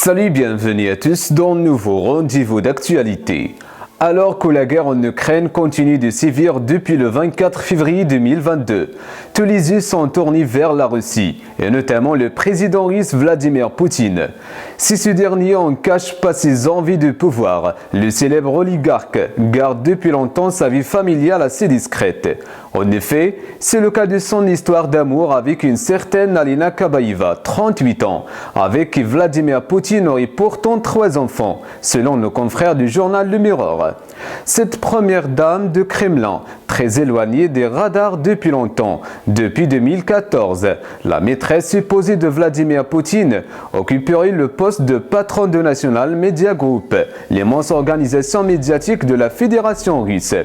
Salut, bienvenue à tous dans un nouveau rendez-vous d'actualité. Alors que la guerre en Ukraine continue de sévir depuis le 24 février 2022, tous les yeux sont tournés vers la Russie, et notamment le président russe Vladimir Poutine. Si ce dernier ne cache pas ses envies de pouvoir, le célèbre oligarque garde depuis longtemps sa vie familiale assez discrète. En effet, c'est le cas de son histoire d'amour avec une certaine Alina Kabaeva, 38 ans, avec qui Vladimir Poutine aurait pourtant 3 enfants, selon nos confrères du journal Le Mirror. Cette première dame de Kremlin, très éloignée des radars depuis longtemps, depuis 2014, la maîtresse supposée de Vladimir Poutine occuperait le poste de patron de National Media Group, l'immense organisation médiatique de la Fédération russe.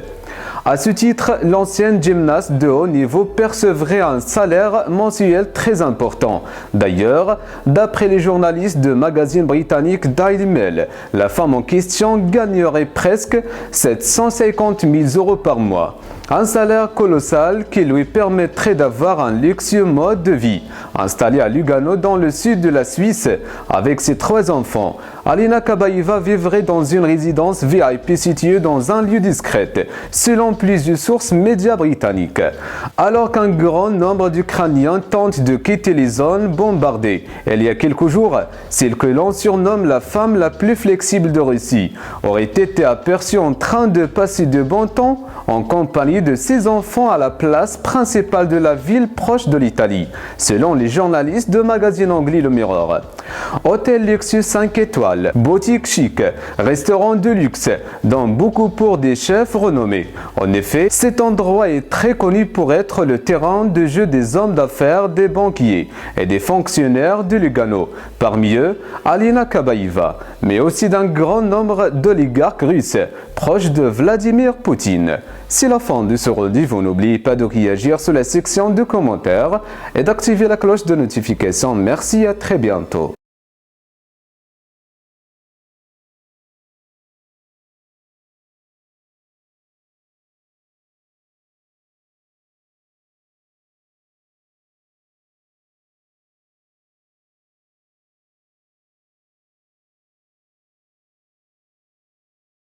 À ce titre, l'ancienne gymnaste de haut niveau percevrait un salaire mensuel très important. D'ailleurs, d'après les journalistes de magazine britannique Daily Mail, la femme en question gagnerait presque 750 000 € par mois. Un salaire colossal qui lui permettrait d'avoir un luxueux mode de vie. Installée à Lugano dans le sud de la Suisse avec ses 3 enfants, Alina Kabaeva vivrait dans une résidence VIP située dans un lieu discret, selon plusieurs sources médias britanniques. Alors qu'un grand nombre d'Ukrainiens tentent de quitter les zones bombardées, il y a quelques jours, celle que l'on surnomme la femme la plus flexible de Russie aurait été aperçue en train de passer de bon temps en compagnie de ses enfants à la place principale de la ville proche de l'Italie, selon les journalistes de magazine anglais Le Mirror. Hôtel luxueux 5 étoiles, boutique chic, restaurant de luxe, dont beaucoup pour des chefs renommés. En effet, cet endroit est très connu pour être le terrain de jeu des hommes d'affaires, des banquiers et des fonctionnaires de Lugano, parmi eux Alina Kabaeva, mais aussi d'un grand nombre d'oligarques russes proches de Vladimir Poutine. C'est la fin de ce rendez-vous. N'oubliez pas de réagir sur la section de commentaires et d'activer la cloche de notification. Merci, à très bientôt.